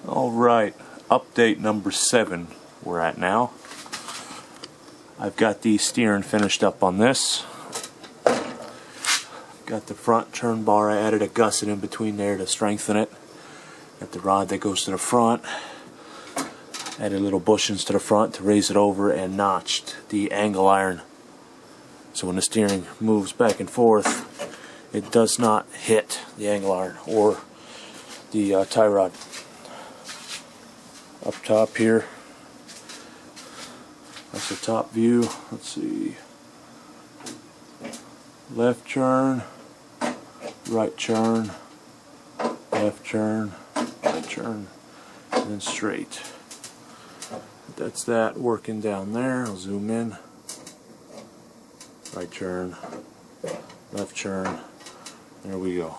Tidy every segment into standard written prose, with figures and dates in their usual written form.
Alright, update number 7 we're at now. I've got the steering finished up on this. Got the front turn bar. I added a gusset in between there to strengthen it. Got the rod that goes to the front. Added little bushings to the front to raise it over, and notched the angle iron. So when the steering moves back and forth, it does not hit the angle iron or the tie rod. Up top here, that's the top view. Let's see. Left turn, right turn, left turn, right turn, and then straight. That's that working down there. I'll zoom in. Right turn, left turn. There we go.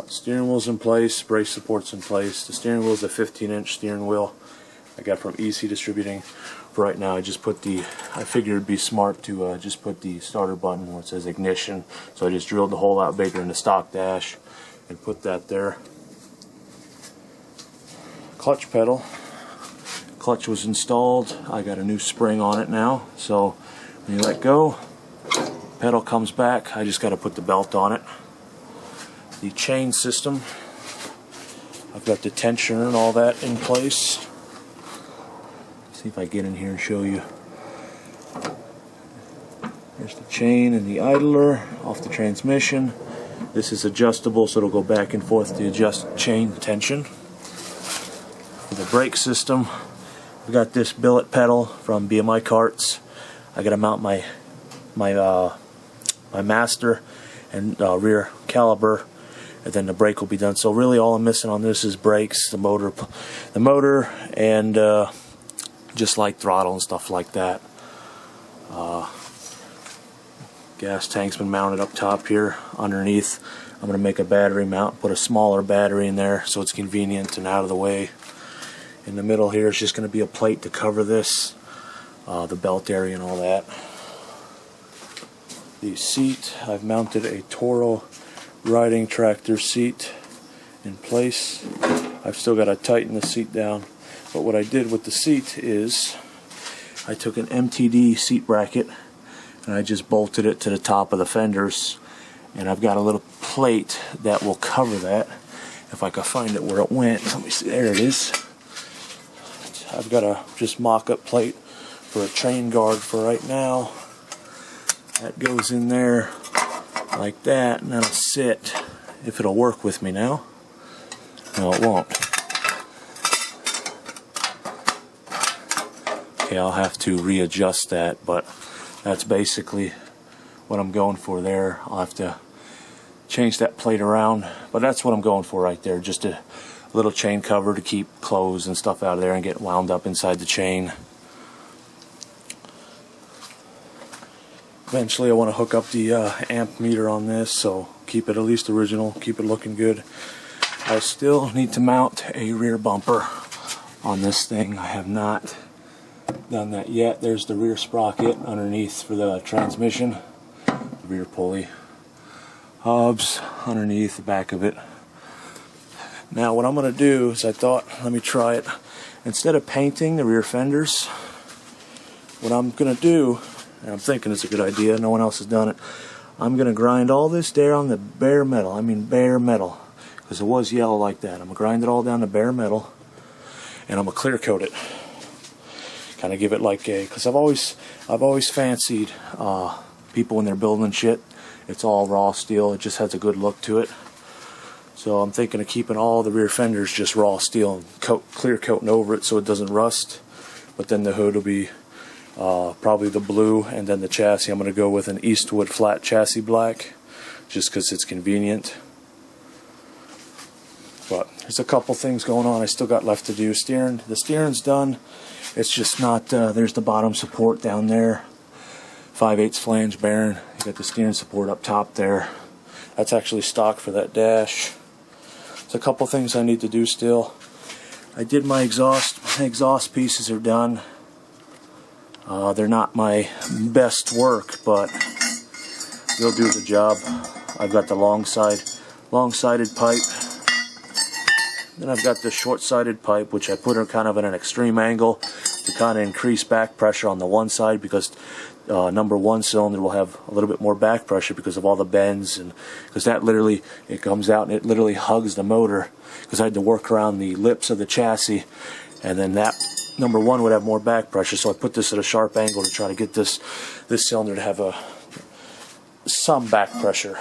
Steering wheel's in place, brake support's in place. The steering wheel is a 15-inch steering wheel I got from EC Distributing. For right now, I figured it'd be smart to just put the starter button where it says ignition. So I just drilled the hole out bigger in the stock dash and put that there. Clutch pedal. Clutch was installed. I got a new spring on it now. So when you let go, pedal comes back. I just got to put the belt on it. The chain system, I've got the tensioner and all that in place. See if I get in here and show you. There's the chain and the idler off the transmission. This is adjustable, so it'll go back and forth to adjust chain tension. For the brake system, I've got this billet pedal from BMI Carts. I got to mount my master and rear caliper, and then the brake will be done. So really all I'm missing on this is brakes, the motor and just light throttle and stuff like that. Gas tank's been mounted up top here. Underneath, I'm going to make a battery mount, put a smaller battery in there so it's convenient and out of the way. In the middle here is just going to be a plate to cover this, the belt area and all that. The seat, I've mounted a Toro riding tractor seat in place. I've still got to tighten the seat down, but what I did with the seat is I took an MTD seat bracket and I just bolted it to the top of the fenders, and I've got a little plate that will cover that. If I can find it where it went, let me see, there it is. I've got a just mock-up plate for a train guard for right now. That goes in there like that, and that'll sit, if it'll work with me now. No, it won't. Okay, I'll have to readjust that, but that's basically what I'm going for there. I'll have to change that plate around, but that's what I'm going for right there. Just a little chain cover to keep clothes and stuff out of there and get wound up inside the chain. Eventually I want to hook up the amp meter on this, so keep it at least original, keep it looking good. I still need to mount a rear bumper on this thing. I have not done that yet. There's the rear sprocket underneath for the transmission, the rear pulley, hubs underneath the back of it. Now what I'm going to do is, I thought, let me try it. Instead of painting the rear fenders, what I'm going to do, and I'm thinking it's a good idea, no one else has done it, I'm going to grind all this down the bare metal. I mean bare metal, because it was yellow like that. I'm going to grind it all down to bare metal, and I'm going to clear coat it. Kind of give it like a, because I've always fancied people when they're building shit, it's all raw steel. It just has a good look to it. So I'm thinking of keeping all the rear fenders just raw steel and clear coating over it so it doesn't rust. But then the hood will be probably the blue, and then the chassis I'm going to go with an Eastwood flat chassis black, just because it's convenient. But there's a couple things going on I still got left to do. The steering's done. It's just not, there's the bottom support down there, 5/8 flange bearing. You got the steering support up top there. That's actually stock for that dash. There's a couple things I need to do still. I did my exhaust pieces are done. They're not my best work, but they'll do the job. I've got the long-sided pipe Then I've got this short-sided pipe, which I put in kind of at an extreme angle to kind of increase back pressure on the one side, because number one cylinder will have a little bit more back pressure because of all the bends, and because that literally, it comes out and it literally hugs the motor, because I had to work around the lips of the chassis, and then that number one would have more back pressure. So I put this at a sharp angle to try to get this cylinder to have some back pressure.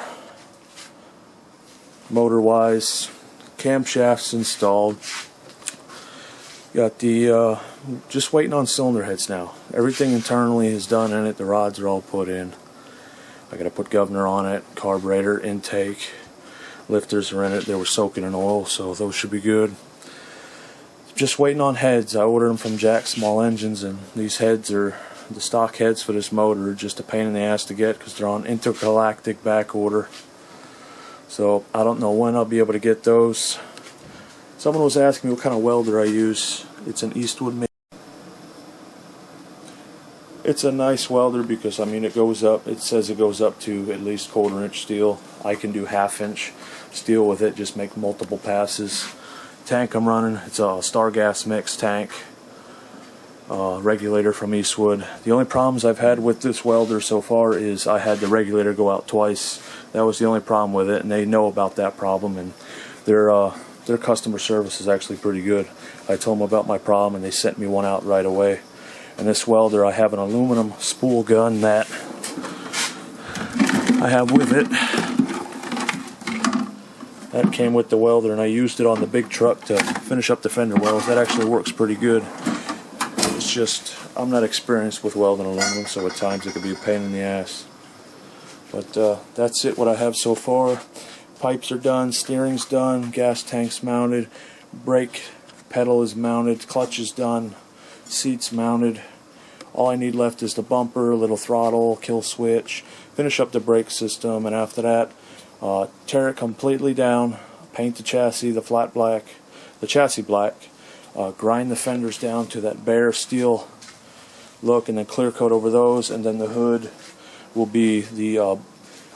Motor wise, camshafts installed. Got the just waiting on cylinder heads now. Everything internally is done in it. The rods are all put in. I got to put governor on it, carburetor, intake, lifters are in it. They were soaking in oil, so those should be good. Just waiting on heads. I ordered them from Jack Small Engines, and these heads are the stock heads for this motor. Just a pain in the ass to get because they're on intergalactic back order. So I don't know when I'll be able to get those. Someone was asking me what kind of welder I use. It's an Eastwood. It's a nice welder because, I mean, it goes up. It says it goes up to at least 1/4 inch steel. I can do 1/2 inch steel with it. Just make multiple passes. Tank I'm running, it's a Star Gas Mix tank. Regulator from Eastwood. The only problems I've had with this welder so far is I had the regulator go out twice. That was the only problem with it, and they know about that problem, and their customer service is actually pretty good. I told them about my problem, and they sent me one out right away. And this welder, I have an aluminum spool gun that I have with it. That came with the welder, and I used it on the big truck to finish up the fender wells. That actually works pretty good. It's just, I'm not experienced with welding aluminum, so at times it could be a pain in the ass. But that's it, what I have so far. Pipes are done, steering's done, gas tank's mounted, brake pedal is mounted, clutch is done, seats mounted. All I need left is the bumper, little throttle, kill switch, finish up the brake system, and after that, tear it completely down, paint the chassis the chassis black, grind the fenders down to that bare steel look, and then clear coat over those, and then the hood will be the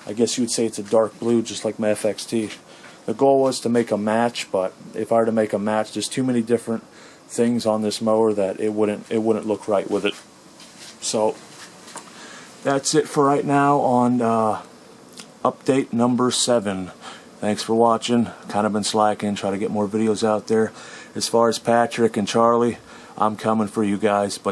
I guess you would say it's a dark blue, just like my FXT. The goal was to make a match, but if I were to make a match, there's too many different things on this mower that it wouldn't look right with it. So that's it for right now on update number 7. Thanks for watching. Kind of been slacking, try to get more videos out there. As far as Patrick and Charlie, I'm coming for you guys, but